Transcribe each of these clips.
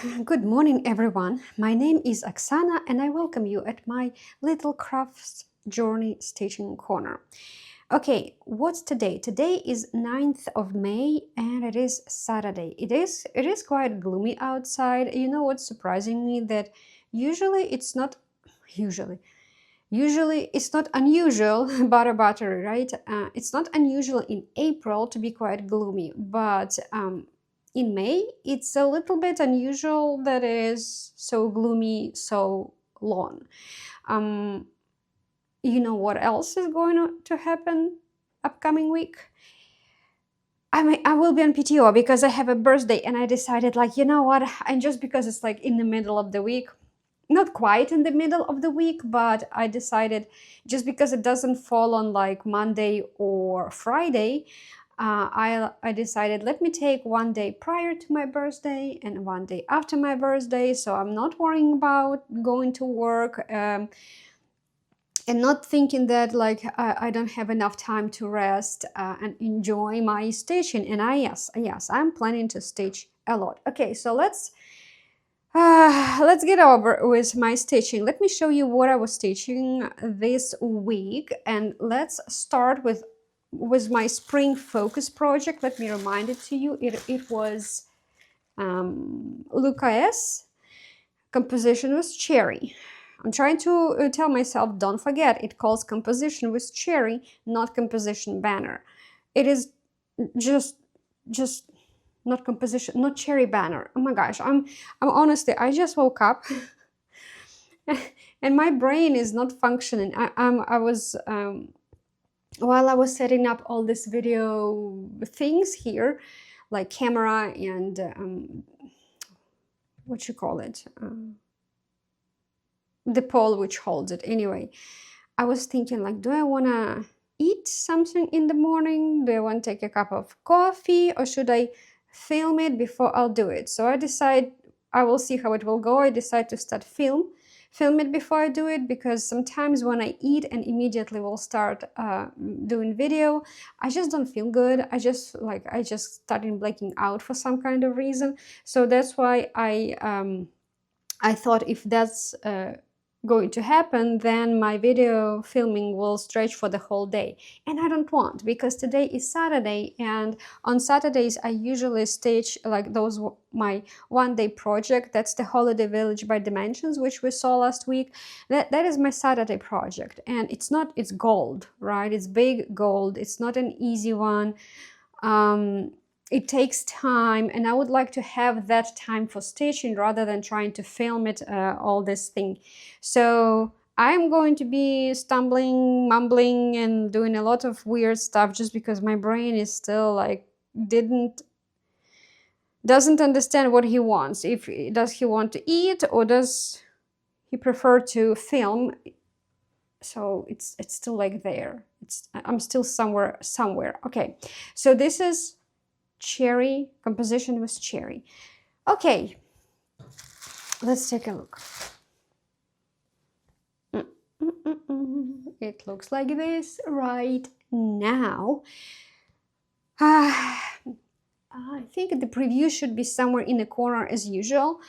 Good morning, everyone. My name is Oksana, and I welcome you at my little crafts journey stitching corner. Okay, what's today? Today is 9th of May, and it is Saturday. It is quite gloomy outside. You know what's surprising me? That usually it's not usually usually it's not unusual butter battery, right? It's not unusual in April to be quite gloomy, but in May it's a little bit unusual that it is so gloomy so long. um, you know what else is going to happen upcoming week? I will be on PTO because I have a birthday, and I decided, like, you know what, and just because it's like in the middle of the week, not quite in the middle of the week, but I decided, just because it doesn't fall on like Monday or Friday, I decided, let me take one day prior to my birthday and one day after my birthday, so I'm not worrying about going to work, and not thinking that, like, I don't have enough time to rest and enjoy my stitching. And yes, I'm planning to stitch a lot. Okay, so let's get over with my stitching. Let me show you what I was stitching this week, and let's start with my spring focus project. Let me remind it to you. It was luca-s composition with cherry. I'm trying to tell myself, don't forget, it calls composition with cherry, not composition banner. It is just not composition, not cherry banner. Oh my gosh, I'm honestly, I just woke up and my brain is not functioning. I was while I was setting up all these video things here, like camera and what you call it, the pole which holds it. Anyway, I was thinking, like, do I want to eat something in the morning? Do I want to take a cup of coffee, or should I film it before I'll do it? So I decide I will see how it will go. I decide to start film it before I do it, because sometimes when I eat and immediately will start doing video, I just don't feel good. I just started blacking out for some kind of reason. So that's why I thought, if that's going to happen, then my video filming will stretch for the whole day, and I don't want, because today is Saturday, and on Saturdays I usually stitch like those my one-day project. That's the Holiday Village by Dimensions, which we saw last week. That is my Saturday project, and it's gold, right? It's big gold. It's not an easy one. It takes time, and I would like to have that time for stitching rather than trying to film it, all this thing. So I'm going to be stumbling, mumbling, and doing a lot of weird stuff, just because my brain is still like doesn't understand what he wants. Does he want to eat, or does he prefer to film? So it's still like there. I'm still somewhere. Okay, so this is cherry composition with cherry. Okay, let's take a look. It looks like this right now. I think the preview should be somewhere in the corner as usual.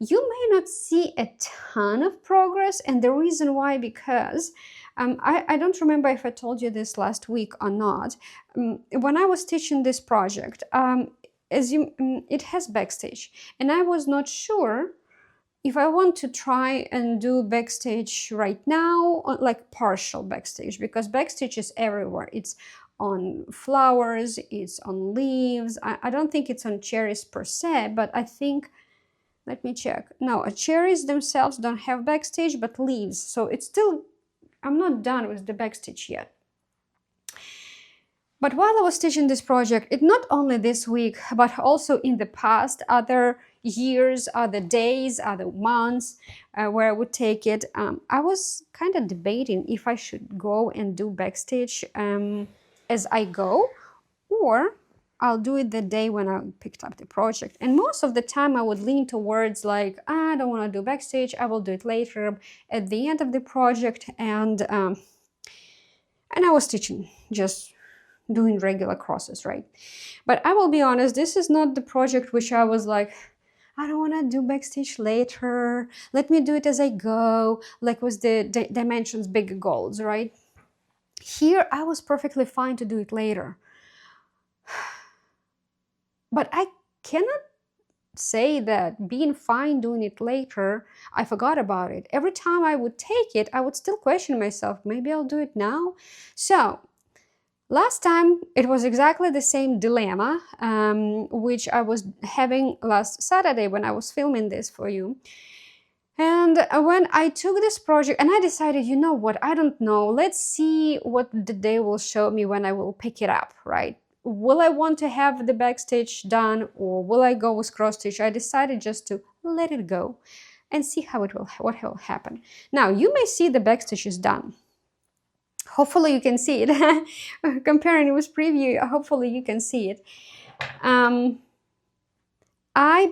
You may not see a ton of progress, and the reason why, because I don't remember if I told you this last week or not. When I was teaching this project, it has backstitch, and I was not sure if I want to try and do backstitch right now, like partial backstitch, because backstitch is everywhere. It's on flowers, it's on leaves. I don't think it's on cherries per se, but I think, let me check. No, cherries themselves don't have backstitch, but leaves. So it's still, I'm not done with the backstitch yet. But while I was stitching this project, it not only this week, but also in the past, other years, other days, other months, where I would take it, I was kind of debating if I should go and do backstitch as I go, or I'll do it the day when I picked up the project. And most of the time I would lean towards, like, I don't want to do backstitch, I will do it later at the end of the project. And I was stitching, just doing regular crosses, right? But I will be honest, this is not the project which I was like, I don't want to do backstitch later. Let me do it as I go, like with the dimensions big goals, right? Here, I was perfectly fine to do it later. But I cannot say that being fine doing it later, I forgot about it. Every time I would take it, I would still question myself, maybe I'll do it now. So last time it was exactly the same dilemma, which I was having last Saturday when I was filming this for you. And when I took this project and I decided, you know what, I don't know, let's see what the day will show me when I will pick it up, right? Will I want to have the backstitch done or will I go with cross stitch? I decided just to let it go and see what will happen. Now you may see the backstitch is done. Hopefully you can see it. Comparing with preview, hopefully you can see it. I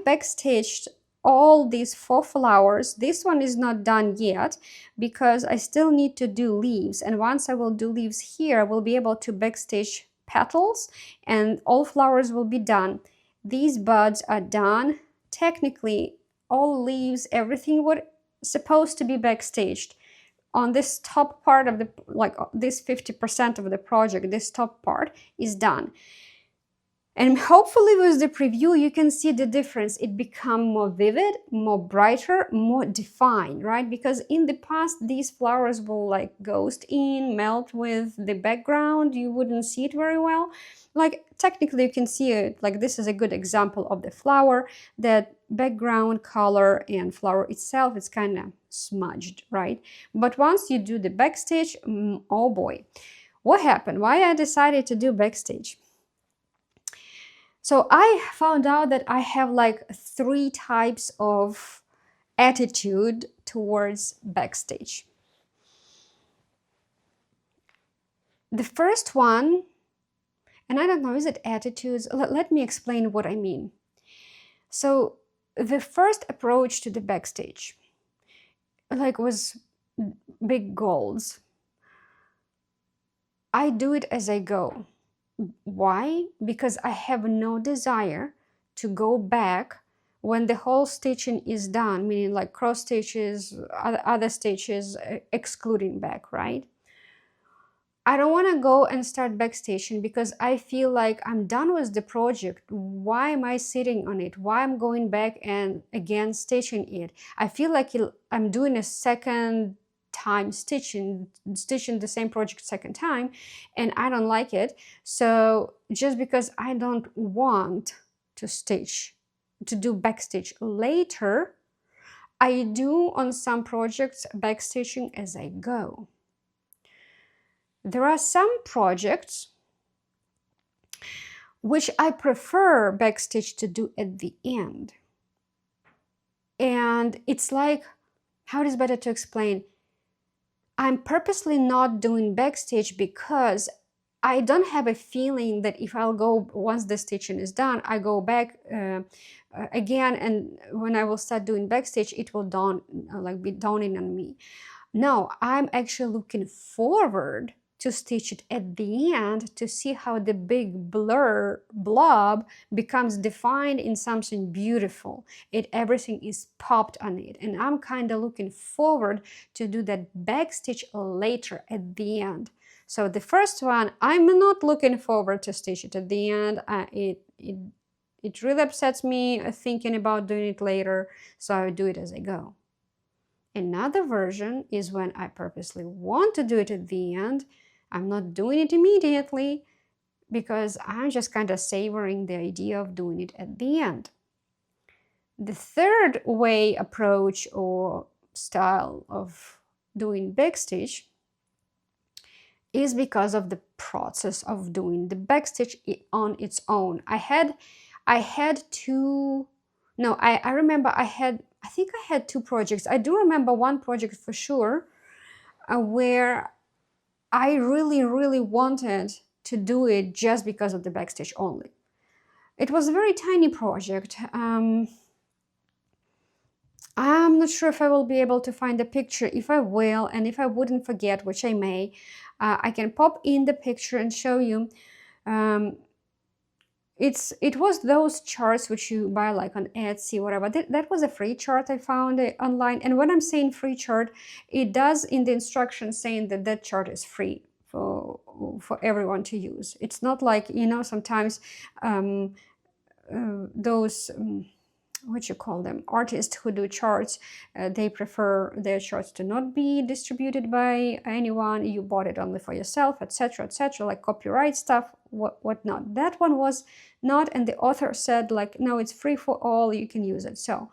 backstitched all these 4 flowers. This one is not done yet because I still need to do leaves, and once I will do leaves here, I will be able to backstitch petals and all flowers will be done. These buds are done. Technically, all leaves, everything was supposed to be backstitched. On this top part of the, like this 50% of the project, this top part is done. And hopefully with the preview, you can see the difference. It becomes more vivid, more brighter, more defined, right? Because in the past, these flowers will like ghost in, melt with the background. You wouldn't see it very well. Like technically you can see it, like this is a good example of the flower, that background color and flower itself is kind of smudged, right? But once you do the backstitch, oh boy, what happened? Why I decided to do backstitch? So I found out that I have like 3 types of attitude towards backstitch. The first one, and I don't know, is it attitudes? Let me explain what I mean. So the first approach to the backstitch, like was big goals. I do it as I go. Why? Because I have no desire to go back when the whole stitching is done, meaning like cross stitches, other stitches, excluding back, right? I don't want to go and start backstitching because I feel like I'm done with the project. Why am I sitting on it? Why I'm going back and again stitching it? I feel like I'm doing a second time stitching the same project second time, and I don't like it. So just because I don't want to do backstitch later, I do on some projects backstitching as I go. There are some projects which I prefer backstitch to do at the end. And it's like, how it is better to explain? I'm purposely not doing backstitch because I don't have a feeling that if I'll go, once the stitching is done, I go back again, and when I will start doing backstitch, it will be dawning on me. No, I'm actually looking forward to stitch it at the end to see how the big blob becomes defined in something beautiful. Everything is popped on it, and I'm kind of looking forward to do that backstitch later at the end. So the first one, I'm not looking forward to stitch it at the end. It really upsets me thinking about doing it later, so I do it as I go. Another version is when I purposely want to do it at the end. I'm not doing it immediately because I'm just kind of savoring the idea of doing it at the end. The third approach or style of doing backstitch is because of the process of doing the backstitch on its own. I remember I think I had 2 projects. I do remember one project for sure where I really, really wanted to do it just because of the backstitch only. It was a very tiny project. I'm not sure if I will be able to find the picture. If I will, and if I wouldn't forget, which I may, I can pop in the picture and show you. it was those charts which you buy like on Etsy, whatever. That was a free chart I found online. And when I'm saying free chart, it does in the instructions saying that that chart is free for everyone to use. It's not like, you know, sometimes those what you call them, artists who do charts, they prefer their charts to not be distributed by anyone. You bought it only for yourself, etc., like copyright stuff, whatnot. That one was not, and the author said like, no, it's free for all, you can use it. So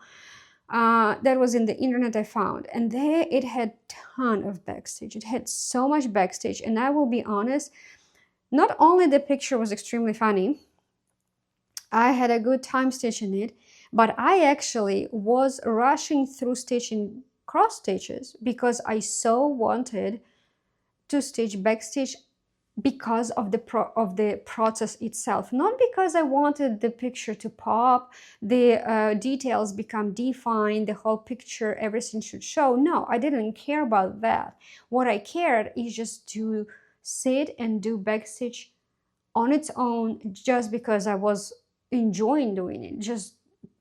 that was in the internet I found, and there it had ton of backstage. It had so much backstage, and I will be honest, not only the picture was extremely funny, I had a good time stitching it, but I actually was rushing through stitching cross stitches because I so wanted to stitch backstitch because of the process itself, not because I wanted the picture to pop, the details become defined, the whole picture, everything should show. No, I didn't care about that. What I cared is just to sit and do backstitch on its own, just because I was enjoying doing it. Just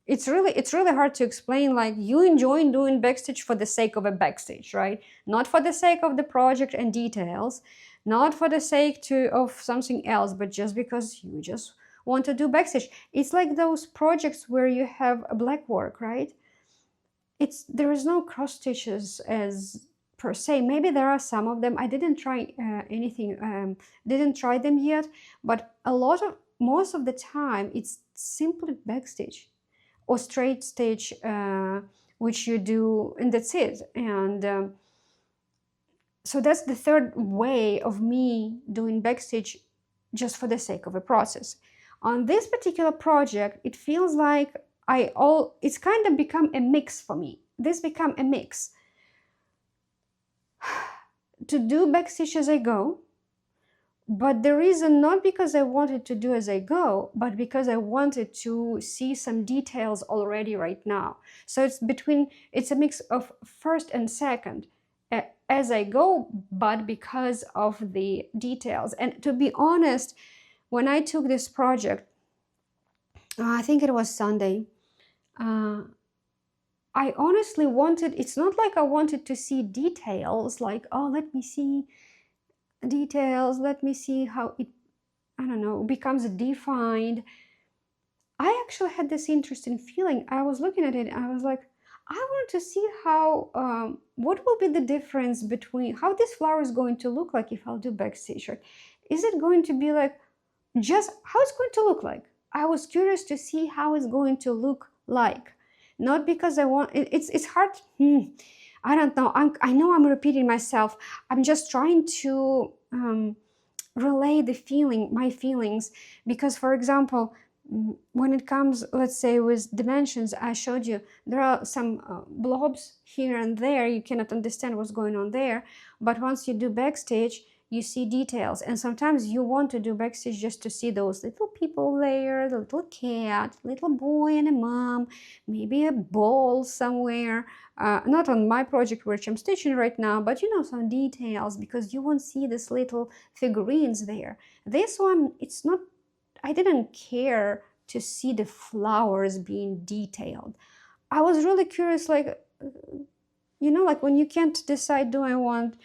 it's really hard to explain. Like, you enjoy doing backstitch for the sake of a backstitch, right? Not for the sake of the project and details, not for the sake of something else, but just because you just want to do backstitch. It's like those projects where you have a black work, right? There is no cross stitches as per se. Maybe there are some of them. I didn't try didn't try them yet, but most of the time it's simply backstitch or straight stitch, which you do, and that's it. And so that's the third way of me doing backstitch just for the sake of a process. On this particular project, it feels like it's kind of become a mix for me. This become a mix to do backstitch as I go, but the reason not because I wanted to do as I go, but because I wanted to see some details already right now. So it's a mix of first and second as I go, but because of the details. And to be honest, when I took this project, I think it was Sunday, I honestly it's not like I wanted to see details, like, oh, let me see details, let me see how it, I don't know, becomes defined. I actually had this interesting feeling. I was looking at it, I was like, I want to see how, what will be the difference between how this flower is going to look like if I'll do backstitch. Is it going to be like, just how it's going to look like? I was curious to see how it's going to look like. Not because I want, it's hard, I don't know, I know I'm repeating myself. I'm just trying to relay my feelings, because, for example, when it comes, let's say, with dimensions, I showed you there are some blobs here and there, you cannot understand what's going on there, but once you do backstitch, you see details. And sometimes you want to do backstitch just to see those little people there, the little cat, little boy and a mom, maybe a ball somewhere, not on my project which I'm stitching right now, but you know, some details, because you won't see these little figurines there. This one, it's not, I didn't care to see the flowers being detailed. I was really curious, like, you know, like when you can't decide, do I want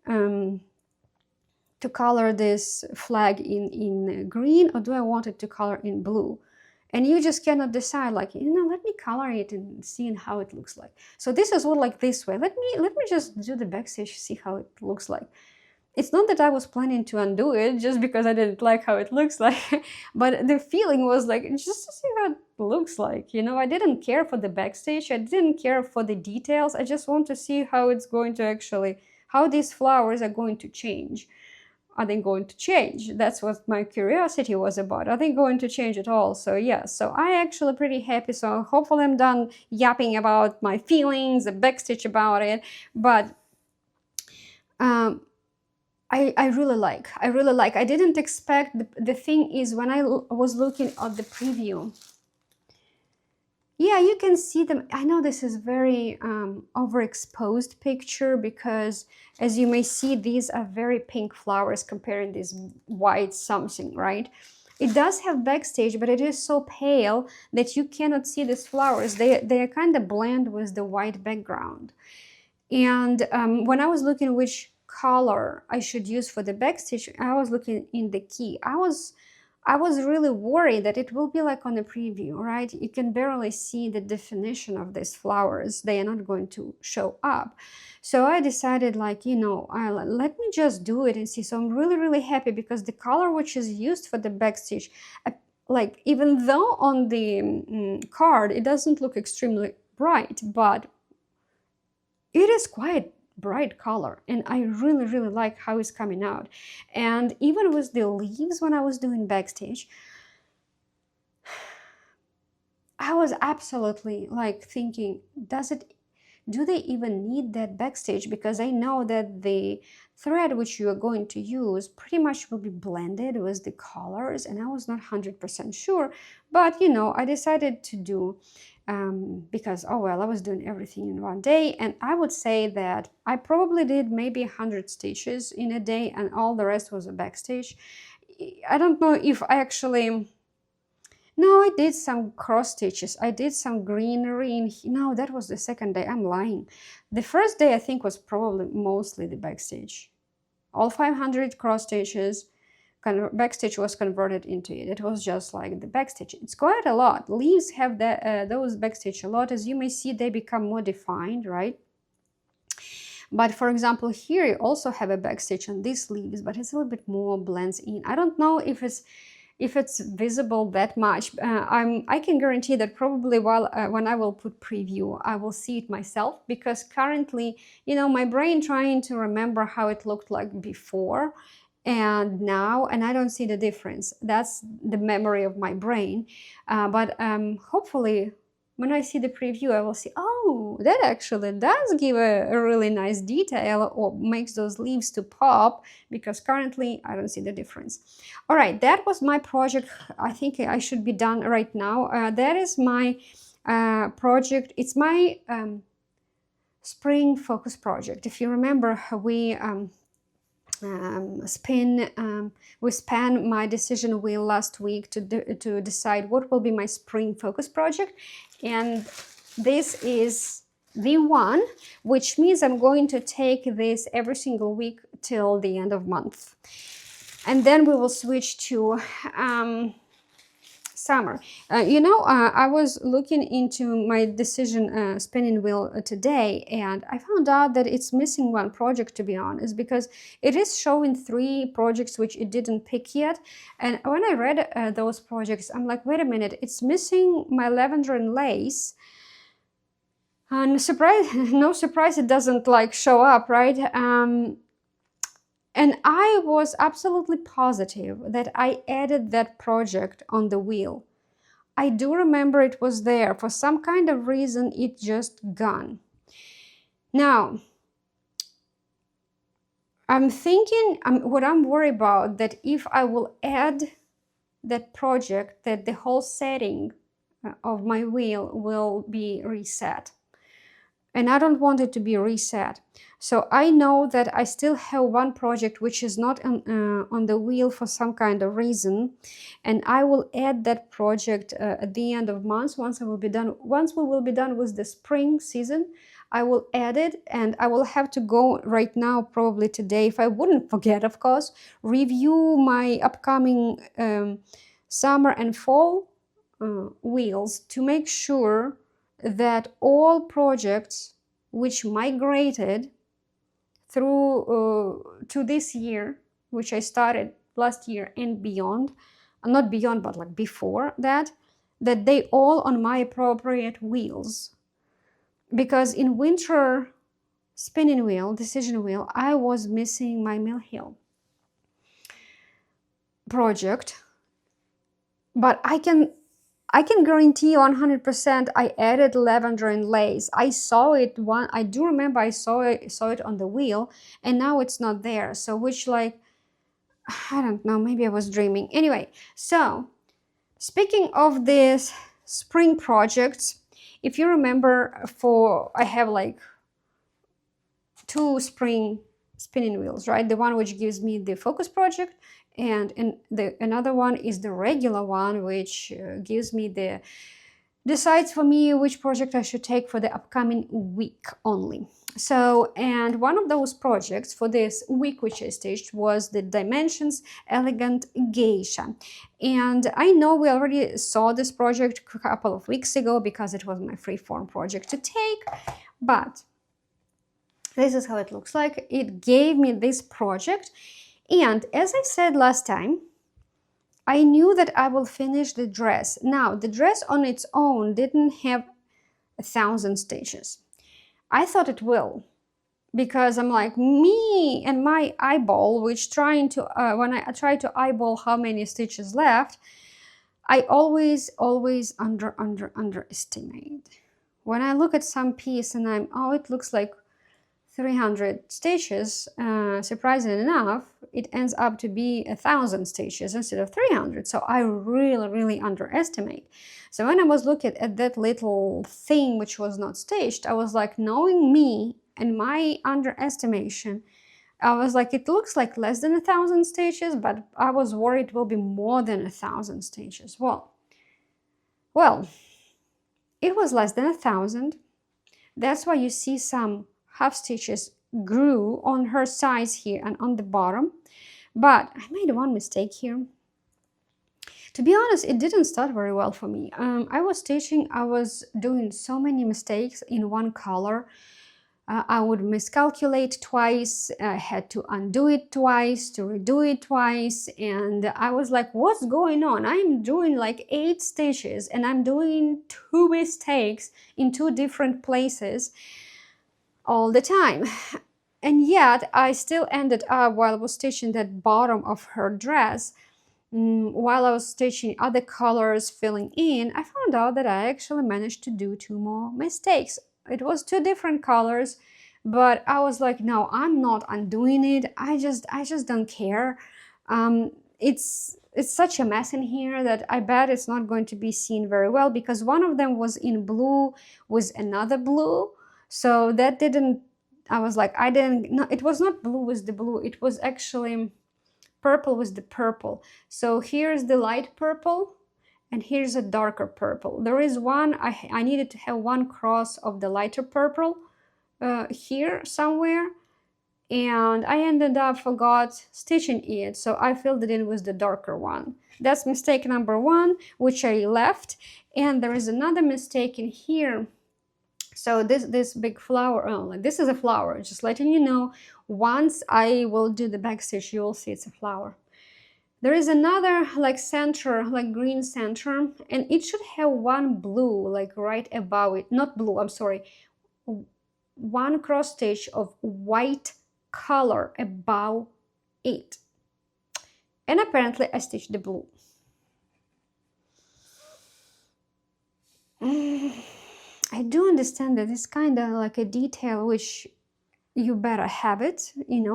to color this flag in green, or do I want it to color in blue? And you just cannot decide, like, you know, let me color it and see how it looks like. So this is what, like, this way. Let me just do the backstitch, see how it looks like. It's not that I was planning to undo it just because I didn't like how it looks like, but the feeling was like, just to see how it looks like, you know. I didn't care for the backstitch, I didn't care for the details, I just want to see how it's going to actually, how these flowers are going to change. Are they going to change? That's what my curiosity was about. Are they going to change at all? So yeah, so I actually pretty happy. So hopefully I'm done yapping about my feelings, the backstitch about it. But I really like. I didn't expect, the thing is, when I was looking at the preview, yeah, you can see them. I know this is very overexposed picture, because as you may see, these are very pink flowers comparing this white something, right? It does have backstage, but it is so pale that you cannot see these flowers. They are kind of blend with the white background. And when I was looking which color I should use for the backstitch, I was looking in the key. I was really worried that it will be like on a preview, right? You can barely see the definition of these flowers. They are not going to show up. So I decided, like, you know, let me just do it and see. So I'm really, really happy because the color which is used for the backstitch, like, even though on the card it doesn't look extremely bright, but it is quite bright color, and I really, really like how it's coming out. And even with the leaves, when I was doing backstage, I was absolutely like thinking, do they even need that backstage? Because I know that the thread which you are going to use pretty much will be blended with the colors, and I was not 100% sure, but you know, I decided to do because, oh well, I was doing everything in one day, and I would say that I probably did maybe 100 stitches in a day, and all the rest was a backstage. I don't know if I actually... No, I did some cross stitches. I did some greenery in... No, that was the second day. I'm lying. The first day I think was probably mostly the backstage. All 500 cross stitches, backstitch was converted into it. It was just like the backstitch. It's quite a lot. Leaves have those backstitch a lot. As you may see, they become more defined, right? But for example, here you also have a backstitch on these leaves, but it's a little bit more blends in. I don't know if it's visible that much. I can guarantee that probably when I will put preview, I will see it myself, because currently, you know, my brain trying to remember how it looked like before and now, and I don't see the difference. That's the memory of my brain. But hopefully when I see the preview, I will see, oh, that actually does give a really nice detail, or makes those leaves to pop, because currently I don't see the difference. All right, that was my project. I think I should be done right now. That is my project. It's my spring focus project. If you remember, we span my decision wheel last week to decide what will be my spring focus project, and this is the one, which means I'm going to take this every single week till the end of month, and then we will switch to summer. I was looking into my decision spinning wheel today, and I found out that it's missing one project, to be honest, because it is showing 3 projects which it didn't pick yet. And when I read those projects, I'm like, wait a minute, it's missing my lavender and lace. And no surprise it doesn't like show up, right? And I was absolutely positive that I added that project on the wheel. I do remember it was there. For some kind of reason, it just gone. Now, I'm thinking, what I'm worried about, that if I will add that project, that the whole setting of my wheel will be reset. And I don't want it to be reset. So I know that I still have one project which is not on the wheel for some kind of reason, and I will add that project at the end of month. Once we will be done with the spring season, I will add it, and I will have to go right now, probably today, if I wouldn't forget, of course, review my upcoming summer and fall wheels to make sure that all projects which migrated through to this year, which I started last year and beyond, not beyond, but like before that they all on my appropriate wheels. Because in winter spinning wheel, decision wheel, I was missing my Mill Hill project, but I can guarantee 100% I added lavender and lace. I saw it I do remember I saw it on the wheel, and now it's not there. So which, like, I don't know, maybe I was dreaming. Anyway, so speaking of this spring projects, if you remember, I have like 2 spring spinning wheels, right? The one which gives me the focus project, and another one is the regular one, which gives me decides for me which project I should take for the upcoming week only. So, and one of those projects for this week which I stitched was the Dimensions Elegant Geisha. And I know we already saw this project a couple of weeks ago because it was my freeform project to take, but this is how it looks like. It gave me this project, and as I said last time, I knew that I will finish the dress. Now, the dress on its own didn't have 1,000 stitches. I thought it will, because I'm like, me and my eyeball, which when I try to eyeball how many stitches left, I always underestimate. When I look at some piece and it looks like 300 stitches, surprisingly enough, it ends up to be 1,000 stitches instead of 300. So I really underestimate. So when I was looking at that little thing which was not stitched, I was like, knowing me and my underestimation, I was like, it looks like less than 1,000 stitches, but I was worried it will be more than 1,000 stitches. Well, it was less than 1,000. That's why you see some half stitches grew on her sides here and on the bottom. But I made one mistake here. To be honest, it didn't start very well for me. I was doing so many mistakes in one color. I would miscalculate twice, I had to undo it twice, to redo it twice, and I was like, what's going on? I'm doing like 8 stitches and I'm doing 2 mistakes in 2 different places all the time. And yet I still ended up, while I was stitching that bottom of her dress, while I was stitching other colors, filling in, I found out that I actually managed to do 2 more mistakes. It was 2 different colors, but I was like, no, I'm not undoing it. I just don't care. It's such a mess in here that I bet it's not going to be seen very well, because one of them was in blue with another blue. So that didn't, I was like, no, it was not blue with the blue. It was actually purple with the purple. So here's the light purple and here's a darker purple. There is one, I needed to have one cross of the lighter purple here somewhere, and I ended up forgot stitching it, so I filled it in with the darker one. That's mistake number 1, which I left. And there is another mistake in here. So this big flower, this is a flower, just letting you know. Once I will do the backstitch, you will see it's a flower. There is another like center, like green center, and it should have one blue like right above it. Not blue, I'm sorry. One cross stitch of white color above it. And apparently I stitched the blue. I do understand that it's kind of like a detail which you better have it,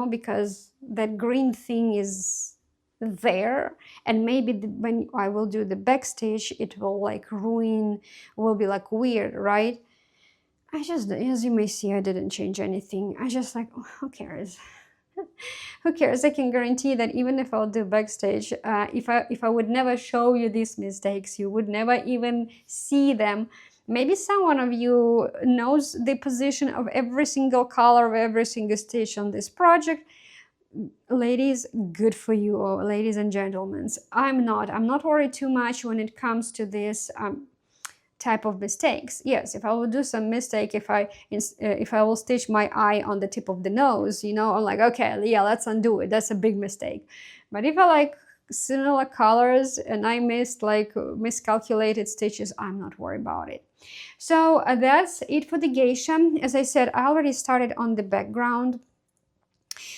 because that green thing is there, and maybe when I will do the backstitch, it will like will be like weird, right? As you may see, I didn't change anything. I just like, who cares? Who cares? I can guarantee that even if I'll do backstage, if I would never show you these mistakes, you would never even see them. Maybe someone of you knows the position of every single color of every single stitch on this project. Ladies, good for you, ladies and gentlemen. I'm not worried too much when it comes to this type of mistakes. Yes, if I will do some mistake, if I will stitch my eye on the tip of the nose, I'm like, okay, yeah, let's undo it. That's a big mistake. But if I like similar colors and I miscalculated stitches, I'm not worried about it. So that's it for the geisha. As I said, I already started on the background.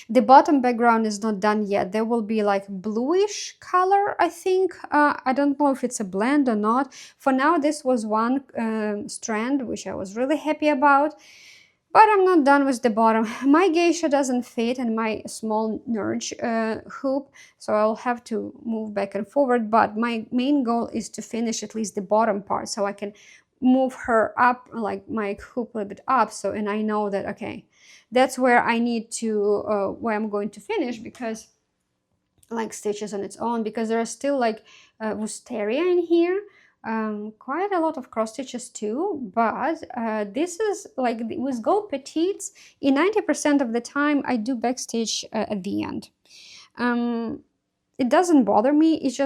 The bottom background is not done yet. There will be like bluish color, I think. I don't know if it's a blend or not. For now, this was one strand, which I was really happy about. But I'm not done with the bottom. My geisha doesn't fit in my small nurse hoop, so I'll have to move back and forward. But my main goal is to finish at least the bottom part, so I can move her up, like my hoop a little bit up. So, and I know that, okay, that's where I need to, where I'm going to finish, because like stitches on its own, because there are still like wisteria in here, quite a lot of cross stitches too, but this is like with gold petites, in 90% of the time I do backstitch at the end. It doesn't bother me, it's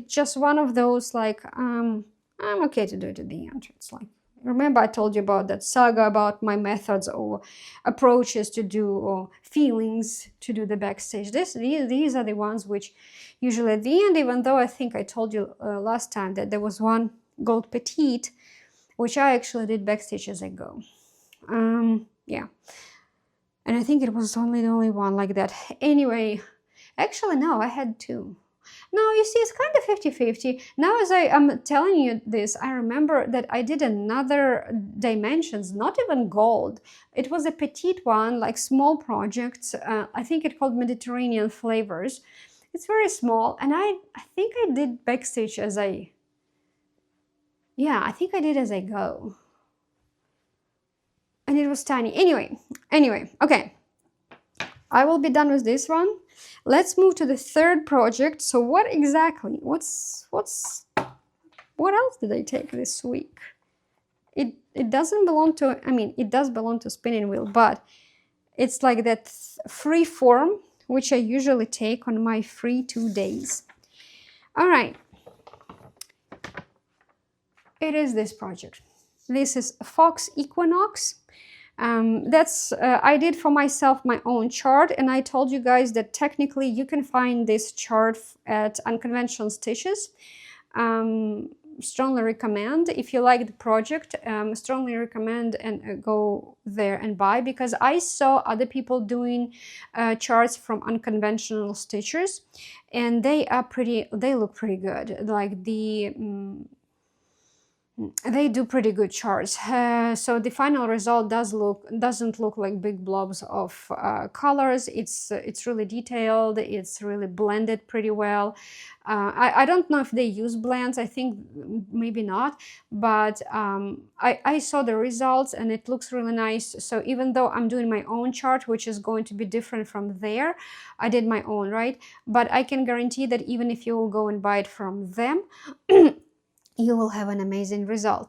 just one of those like I'm okay to do it at the end. It's like, remember I told you about that saga about my methods or approaches to do, or feelings to do the backstitch. These are the ones which usually at the end, even though I think I told you last time that there was one gold petite which I actually did backstitch as I go. Yeah, and I think it was only the only one like that. Anyway, actually no, I had two. No, you see, it's kind of 50-50. Now as I'm telling you this, I remember that I did another dimensions, not even gold. It was a petite one, like small projects. I think it called Mediterranean Flavors. It's very small, and I think I did backstitch as I... Yeah, I think I did as I go. And it was tiny. Anyway, okay. I will be done with this one. Let's move to the third project. So what exactly, what else did I take this week? It doesn't belong to, I mean, it does belong to spinning wheel, but it's like that free form, which I usually take on my free 2 days. All right. It is this project. This is Fox Equinox. That's I did for myself my own chart, and I told you guys that technically you can find this chart at Unconventional Stitches. Strongly recommend, if you like the project, strongly recommend and go there and buy, because I saw other people doing charts from Unconventional Stitchers, and they look pretty good. Like they do pretty good charts, so the final result doesn't look like big blobs of colors. It's really detailed, it's really blended pretty well. I don't know if they use blends, I think maybe not, but I saw the results and it looks really nice. So even though I'm doing my own chart, which is going to be different from there, I did my own, right? But I can guarantee that even if you will go and buy it from them, you will have an amazing result,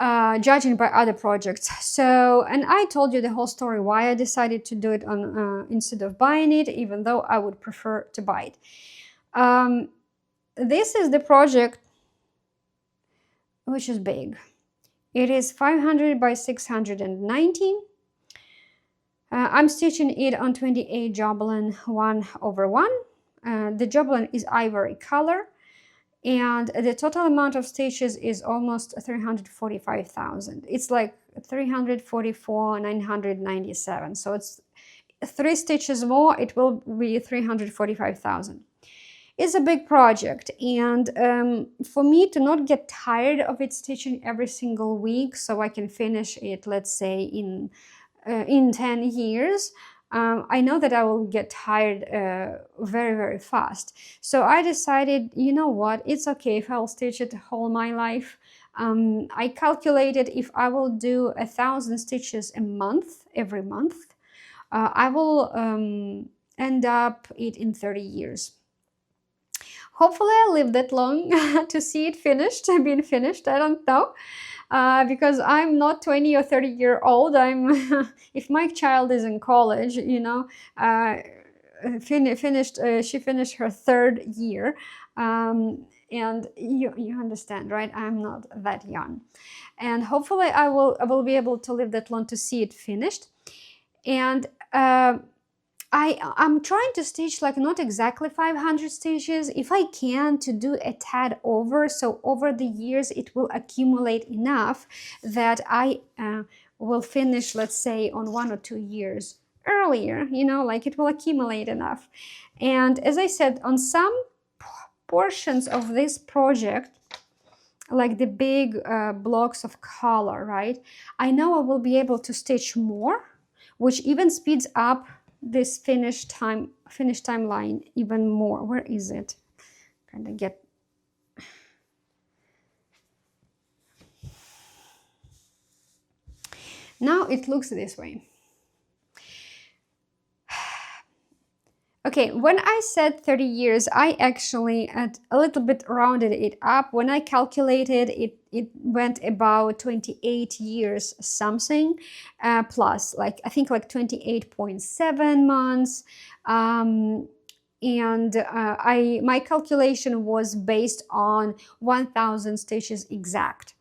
judging by other projects. So, and I told you the whole story why I decided to do it on instead of buying it, even though I would prefer to buy it. This is the project, which is big. It is 500 by 619. I'm stitching it on 28 joblin 1/1. The joblin is ivory color. And the total amount of stitches is almost 345,000. It's like 344,997. So it's 3 stitches more, it will be 345,000. It's a big project, and for me to not get tired of it stitching every single week, so I can finish it, let's say in 10 years, I know that I will get tired very fast. So I decided, you know what, it's okay if I'll stitch it all my life. I calculated if I will do 1,000 stitches a month, every month, I will end up it in 30 years. Hopefully I live that long to see it finished, being finished, I don't know. Because I'm not 20 or 30 year old. I'm if my child is in college, you know, she finished her 3rd year, and you understand, right? I'm not that young, and hopefully I will be able to live that long to see it finished. And I'm trying to stitch like not exactly 500 stitches, if I can, to do a tad over, so over the years it will accumulate enough that I will finish, let's say, on 1 or 2 years earlier, you know, like it will accumulate enough. And as I said, on some portions of this project, like the big blocks of color, right, I know I will be able to stitch more, which even speeds up this finish timeline even more. Where is it? Trying to get... Now it looks this way. Okay, Okay, when I said 30 years, I actually a little bit rounded it up. When I calculated it, it went about 28 years something, plus, like, I think like 28.7 months. And my calculation was based on 1000 stitches exact,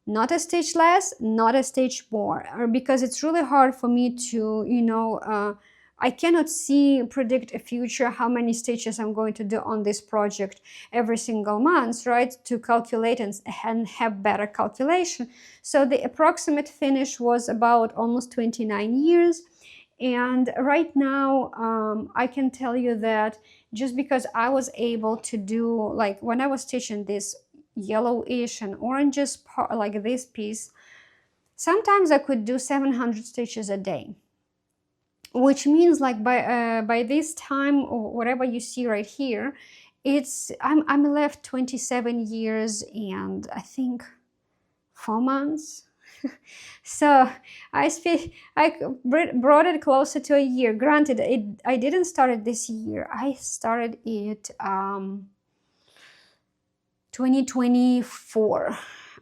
not a stitch less, not a stitch more, because it's really hard for me to, I cannot predict a future, how many stitches I'm going to do on this project every single month, right? To calculate and have better calculation. So the approximate finish was about almost 29 years. And right now, I can tell you that just because I was able to do, like, when I was stitching this yellowish and oranges part, like this piece, sometimes I could do 700 stitches a day, which means, like, by this time, or whatever you see right here, I'm left 27 years and I think 4 months. So I brought it closer to a year. Granted, I didn't start it this year. I started it 2024,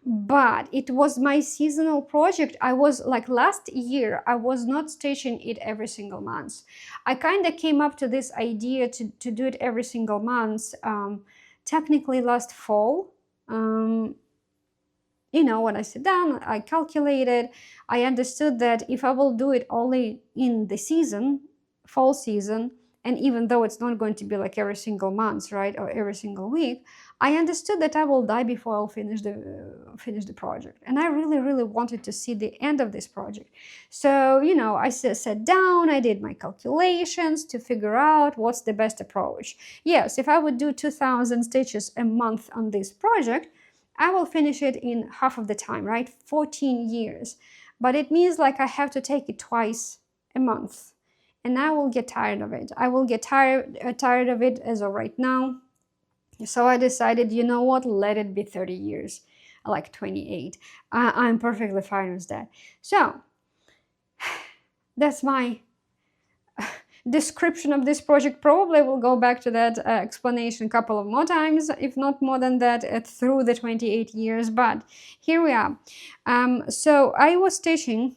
but it was my seasonal project. I was like, last year I was not stitching it every single month. I kind of came up to this idea to do it every single month, technically last fall. When I sit down, I calculated, I understood that if I will do it only in the season, fall season, and even though it's not going to be like every single month, right, or every single week, I understood that I will die before I'll finish the project. And I really, really wanted to see the end of this project. So, I sat down, I did my calculations to figure out what's the best approach. Yes, if I would do 2000 stitches a month on this project, I will finish it in half of the time, right? 14 years. But it means, like, I have to take it twice a month. And I will get tired of it. I will get tired of it as of right now. So I decided, you know what, let it be 30 years, like 28. I'm perfectly fine with that. So that's my description of this project. Probably will go back to that explanation a couple of more times, if not more than that, through the 28 years. But here we are. So I was stitching.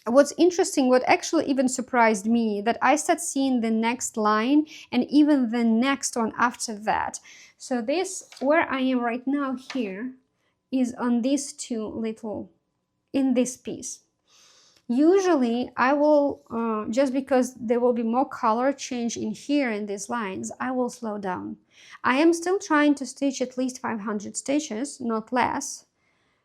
What's interesting, what actually even surprised me, that I start seeing the next line and even the next one after that. So this, where I am right now here, is on these two little, in this piece. Usually I will, just because there will be more color change in here in these lines, I will slow down. I am still trying to stitch at least 500 stitches, not less.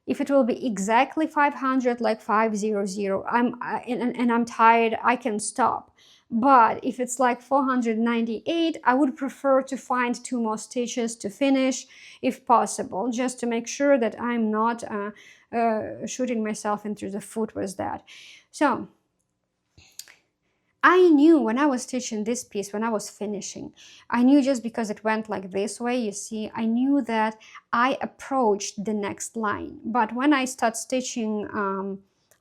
If it will be exactly 500, like 500, and I'm tired, I can stop. But if it's like 498, I would prefer to find 2 more stitches to finish, if possible, just to make sure that I'm not shooting myself into the foot with that. So I knew when I was stitching this piece, when I was finishing, I knew, just because it went like this way, you see, I knew that I approached the next line. But when I start stitching,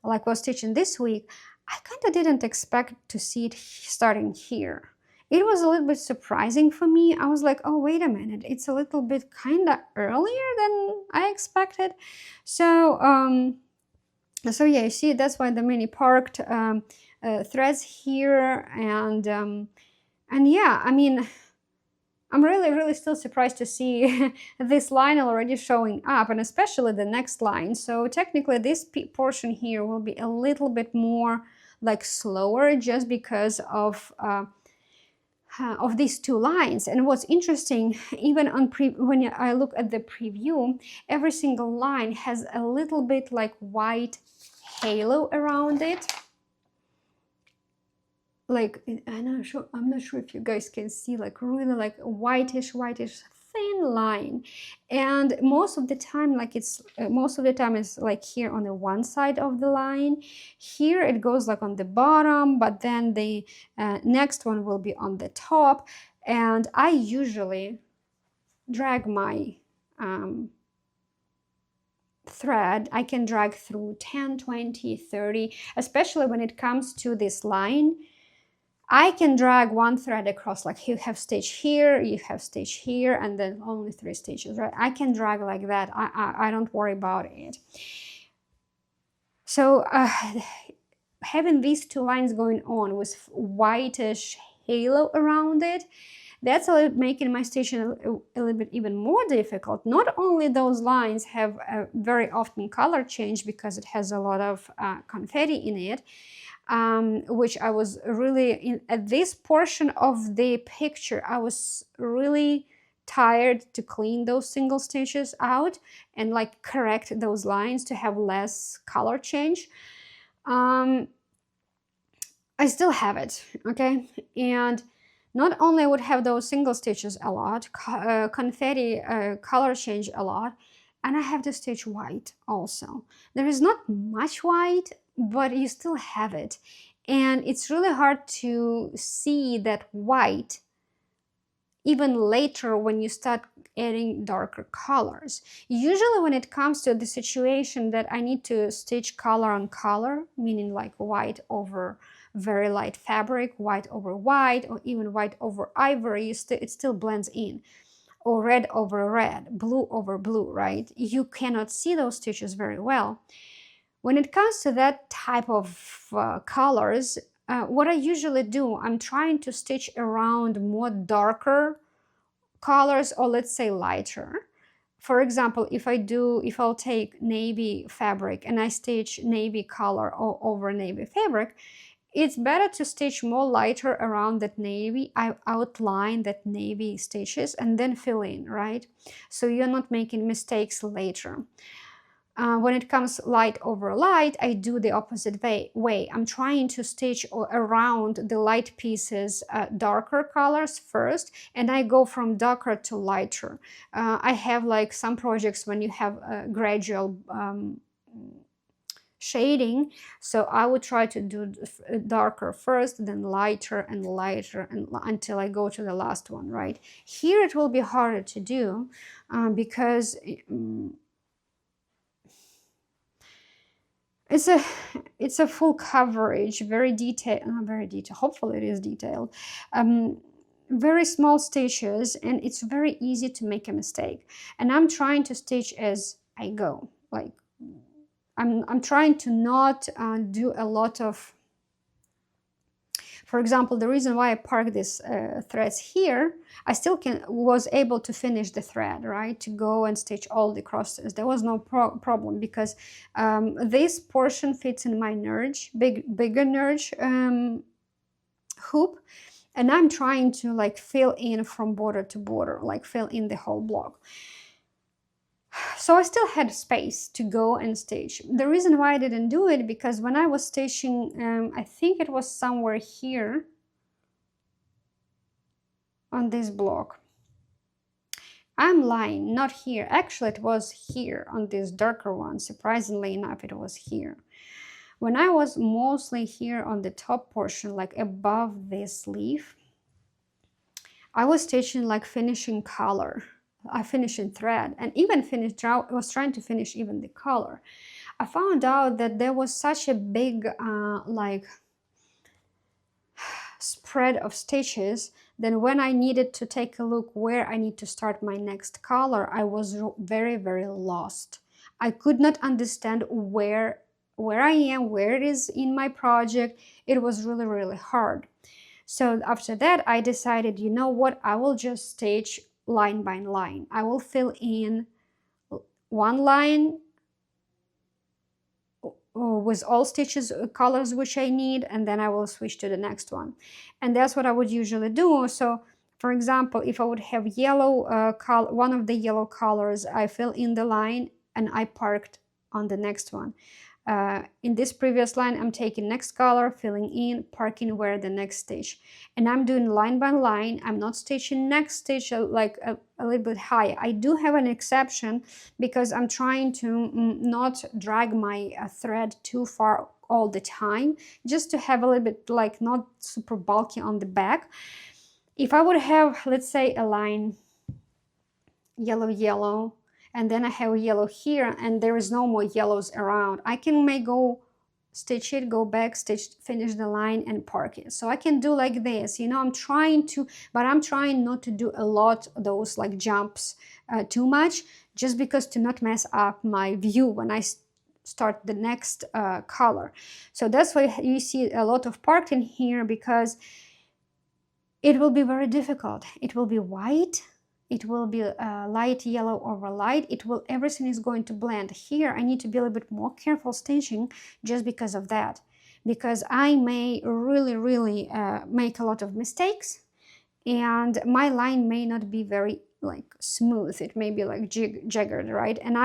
like I was stitching this week, I kind of didn't expect to see it starting here. It was a little bit surprising for me. I was like, oh, wait a minute, it's a little bit kind of earlier than I expected. So, yeah, you see, that's why the mini parked threads here, and yeah, I mean, I'm really still surprised to see this line already showing up, and especially the next line. So technically this portion here will be a little bit more like slower, just because of these 2 lines. And what's interesting, even on when I look at the preview, every single line has a little bit like white halo around it. Like, I'm not sure if you guys can see, like, really like a whitish thin line. And most of the time, like, it's like here on the one side of the line. Here it goes like on the bottom, but then the next one will be on the top. And I usually drag my thread. I can drag through 10, 20, 30, especially when it comes to this line. I can drag one thread across, like you have stitch here, you have stitch here, and then only 3 stitches, right? I can drag like that. I don't worry about it. So having these 2 lines going on with whitish halo around it, that's making my stitching a little bit even more difficult. Not only those lines have a very often color change because it has a lot of confetti in it, which I was really, at this portion of the picture, I was really tired to clean those single stitches out and like correct those lines to have less color change. I still have it, okay? And not only I would have those single stitches a lot, confetti color change a lot, and I have to stitch white also. There is not much white, but you still have it. And it's really hard to see that white even later when you start adding darker colors. Usually when it comes to the situation that I need to stitch color on color, meaning like white over very light fabric, white over white, or even white over ivory, it still blends in. Or red over red, blue over blue, right? You cannot see those stitches very well. When it comes to that type of colors, what I usually do, I'm trying to stitch around more darker colors, or let's say lighter. For example, if I'll take navy fabric and I stitch navy color over navy fabric, it's better to stitch more lighter around that navy. I outline that navy stitches and then fill in, right? So you're not making mistakes later. When it comes light over light, I do the opposite way. I'm trying to stitch around the light pieces darker colors first, and I go from darker to lighter. I have like some projects when you have a gradual shading, so I would try to do darker first, then lighter and lighter, and until I go to the last one, right? Here it will be harder to do because it's a full coverage, very detailed, not very detailed, hopefully it is detailed, very small stitches, and it's very easy to make a mistake. And I'm trying to stitch as I go, like I'm trying to not do a lot of, for example, the reason why I parked these threads here, I still was able to finish the thread, right? To go and stitch all the crosses. There was no problem because this portion fits in my nerge, bigger nerge hoop. And I'm trying to like fill in from border to border, like fill in the whole block. So I still had space to go and stitch. The reason why I didn't do it, because when I was stitching, I think it was somewhere here on this block. I'm lying, not here. Actually, it was here on this darker one. Surprisingly enough, it was here. When I was mostly here on the top portion, like above this leaf, I was stitching like finishing color. I finished in thread and even was trying to finish even the color. I found out that there was such a big like spread of stitches that when I needed to take a look where I need to start my next color, I was very, very lost. I could not understand where I am, where it is in my project. It was really, really hard. So after that, I decided, you know what, I will just stitch line by line. I will fill in one line with all stitches, colors which I need, and then I will switch to the next one. And that's what I would usually do. So for example, if I would have yellow one of the yellow colors, I fill in the line and I parked on the next one. In this previous line, I'm taking next color, filling in, parking where the next stitch. And I'm doing line by line. I'm not stitching next stitch like a little bit higher. I do have an exception because I'm trying to not drag my thread too far all the time, just to have a little bit like not super bulky on the back. If I would have, let's say, a line yellow, yellow, and then I have yellow here and there is no more yellows around, I may go stitch it, go back, stitch, finish the line, and park it. So I can do like this, you know, I'm trying not to do a lot of those like jumps too much, just because to not mess up my view when I start the next color. So that's why you see a lot of parked in here, because it will be very difficult. It will be white, it will be light yellow over light, everything is going to blend. Here I need to be a little bit more careful stitching, just because of that, because I may really make a lot of mistakes, and my line may not be very like smooth. It may be like jagged, right? And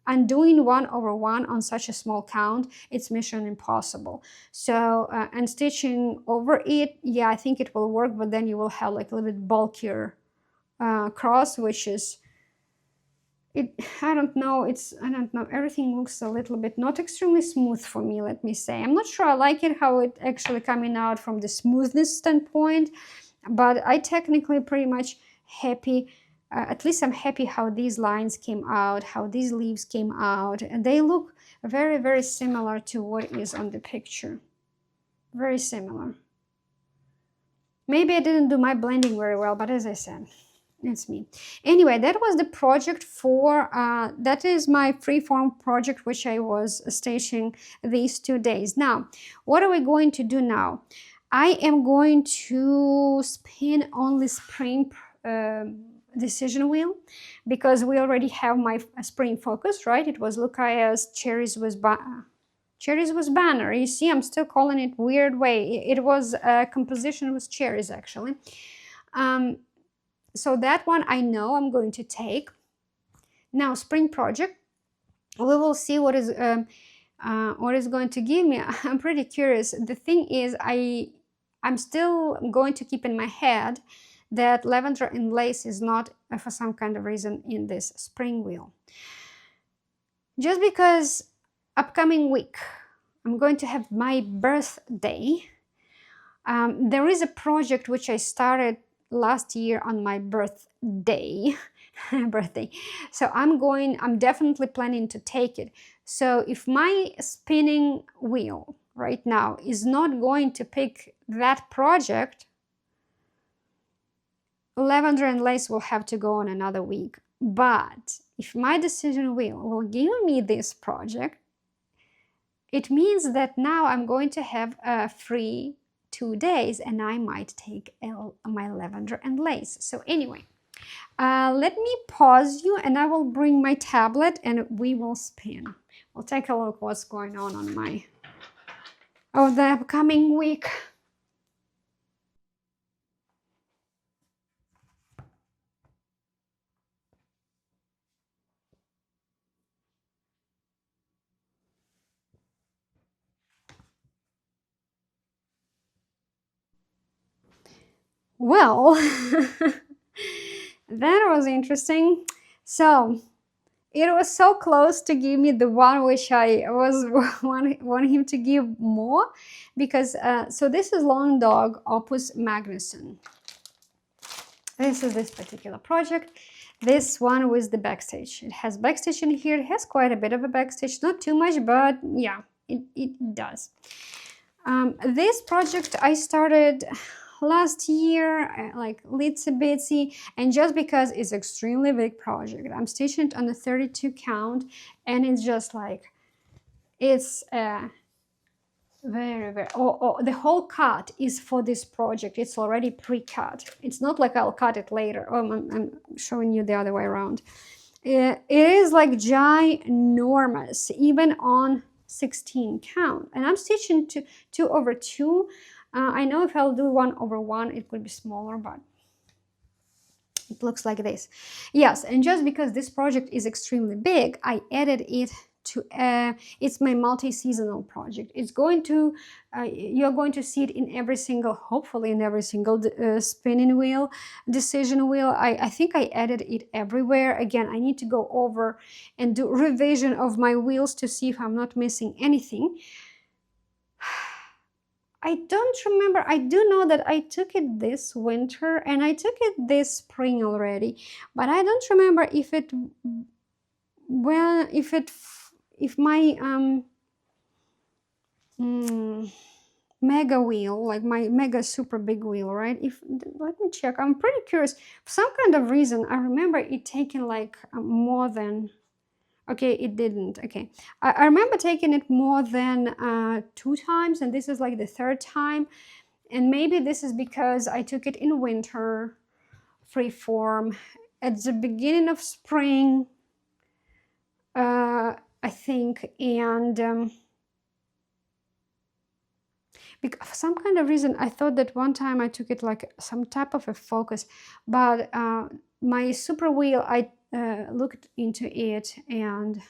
I'm doing 1/1 on such a small count, it's mission impossible. So and stitching over it, yeah, I think it will work, but then you will have like a little bit bulkier cross, which is I don't know, everything looks a little bit not extremely smooth for me, let me say. I'm not sure I like it how it actually coming out from the smoothness standpoint, but I technically pretty much happy. At least I'm happy how these lines came out, how these leaves came out, and they look very similar to what is on the picture. Very similar. Maybe I didn't do my blending very well, but as I said, it's me. Anyway, that was the project for, that is my freeform project, which I was stitching these 2 days. Now, what are we going to do now? I am going to spin only spring decision wheel, because we already have my spring focus, right? It was luca-s cherries with banner. You see, I'm still calling it weird way. It was a composition with cherries, actually. So that one I know I'm going to take. Now, spring project, we will see what is going to give me. I'm pretty curious. The thing is, I'm still going to keep in my head that lavender and lace is not, for some kind of reason, in this spring wheel. Just because upcoming week I'm going to have my birthday. There is a project which I started last year on my birthday. So I'm definitely planning to take it. So if my spinning wheel right now is not going to pick that project, lavender and lace will have to go on another week. But if my decision wheel will give me this project, it means that now I'm going to have a free 2 days, and I might take my lavender and lace. So anyway, let me pause you, and I will bring my tablet and we will spin. We'll take a look what's going on my the upcoming week. Well, that was interesting. So it was so close to give me the one which I was want him to give more, because so this is Long Dog Opus Magnuson. This is this particular project. This one with the backstitch. It has backstitch in here. It has quite a bit of a backstitch, not too much, but yeah, it does. This project I started last year, like little bitsy, and just because it's extremely big project, I'm stitching it on a 32 count, and it's just like, it's very the whole cut is for this project. It's already pre-cut. It's not like I'll cut it later. I'm showing you the other way around. It is like ginormous, even on 16 count, and I'm stitching 2/2. I know if I'll do 1/1 it could be smaller, but it looks like this. Yes, and just because this project is extremely big, I added it to it's my multi-seasonal project. It's going to you're going to see it in every single, hopefully in every single spinning wheel, decision wheel. I think I added it everywhere. Again, I need to go over and do revision of my wheels to see if I'm not missing anything. I don't remember. I do know that I took it this winter and I took it this spring already, but I don't remember if it, well, if my mega wheel, like my mega super big wheel, right? Let me check. I'm pretty curious. For some kind of reason, I remember it taking like more than. Okay, it didn't. Okay, I remember taking it more than 2 times, and this is like the 3rd time. And maybe this is because I took it in winter, free form, at the beginning of spring, I think, and because for some kind of reason I thought that one time I took it like some type of a focus, but my super wheel, I looked into it and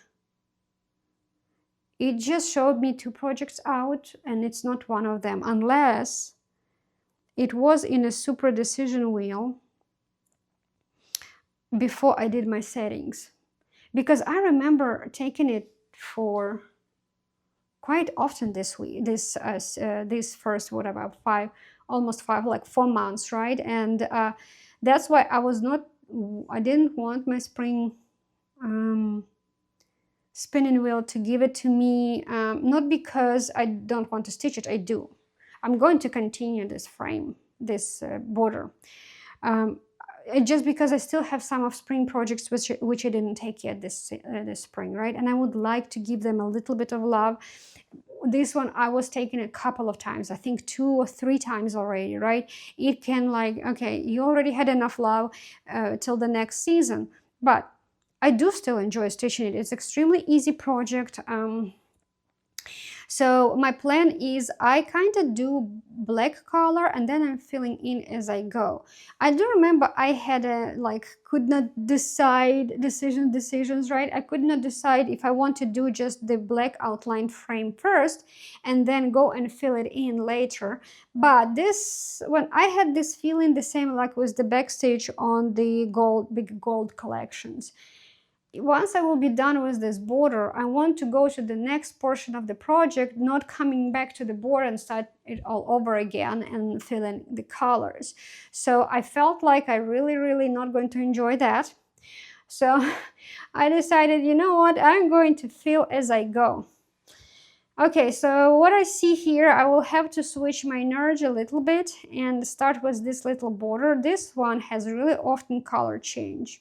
it just showed me 2 projects out, and it's not one of them, unless it was in a super decision wheel before I did my settings. Because I remember taking it for quite often this week, this first, what about almost 5, like 4 months, right? And that's why I didn't want my spring spinning wheel to give it to me, not because I don't want to stitch it, I do. I'm going to continue this frame, this border. Just because I still have some of spring projects which I didn't take yet this spring, right? And I would like to give them a little bit of love. This one I was taking a couple of times, I think 2 or 3 times already, right? It can like, okay, you already had enough love till the next season, but I do still enjoy stitching it. It's extremely easy project. So my plan is I kind of do black color and then I'm filling in as I go. I do remember I had a could not decide decisions, right? I could not decide if I want to do just the black outline frame first and then go and fill it in later. But when I had this feeling the same like with the backstitch on the big gold collections. Once I will be done with this border, I want to go to the next portion of the project, not coming back to the border and start it all over again and fill in the colors. So I felt like I really not going to enjoy that. So I decided, you know what, I'm going to fill as I go. Okay, so what I see here, I will have to switch my nudge a little bit and start with this little border. This one has really often color change.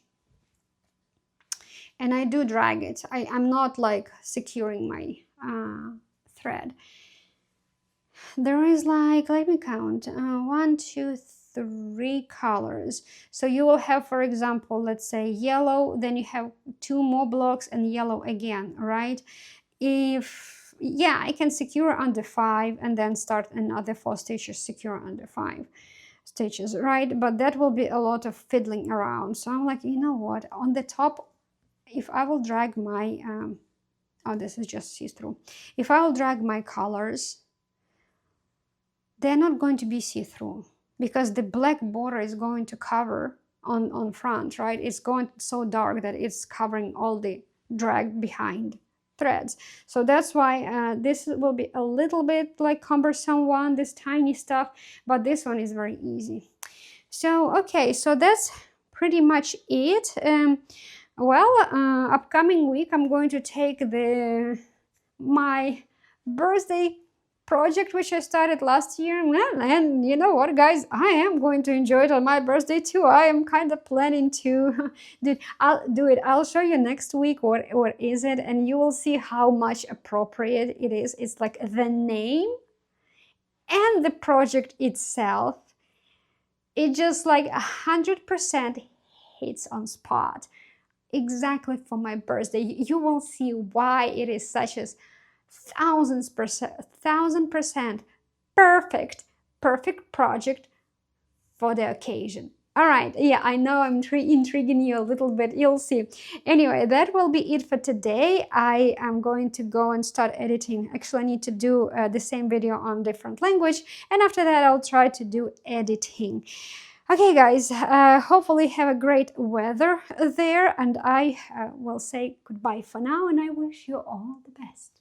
And I do drag it. I'm not like securing my thread. There is like, let me count, 1, 2, 3 colors. So you will have, for example, let's say yellow, then you have 2 more blocks and yellow again, right? I can secure under 5 and then start another 4 stitches, secure under 5 stitches, right? But that will be a lot of fiddling around. So I'm like, you know what, on the top, if I will drag my, this is just see-through. If I will drag my colors, they're not going to be see-through because the black border is going to cover on front, right? It's going so dark that it's covering all the drag behind threads. So that's why this will be a little bit like cumbersome one, this tiny stuff, but this one is very easy. So, okay, so that's pretty much it. Upcoming week I'm going to take my birthday project which I started last year, and you know what, guys, I am going to enjoy it on my birthday too. I am kind of planning to I'll do it. I'll show you next week what is it, and you will see how much appropriate it is. It's like the name and the project itself, it just like 100% hits on spot. Exactly for my birthday. You will see why it is such a 1000% perfect project for the occasion. All right, yeah, I know I'm intriguing you a little bit, you'll see. Anyway, that will be it for today. I am going to go and start editing. Actually, I need to do the same video on different language, and after that I'll try to do editing. Okay, guys, hopefully have a great weather there, and I will say goodbye for now, and I wish you all the best.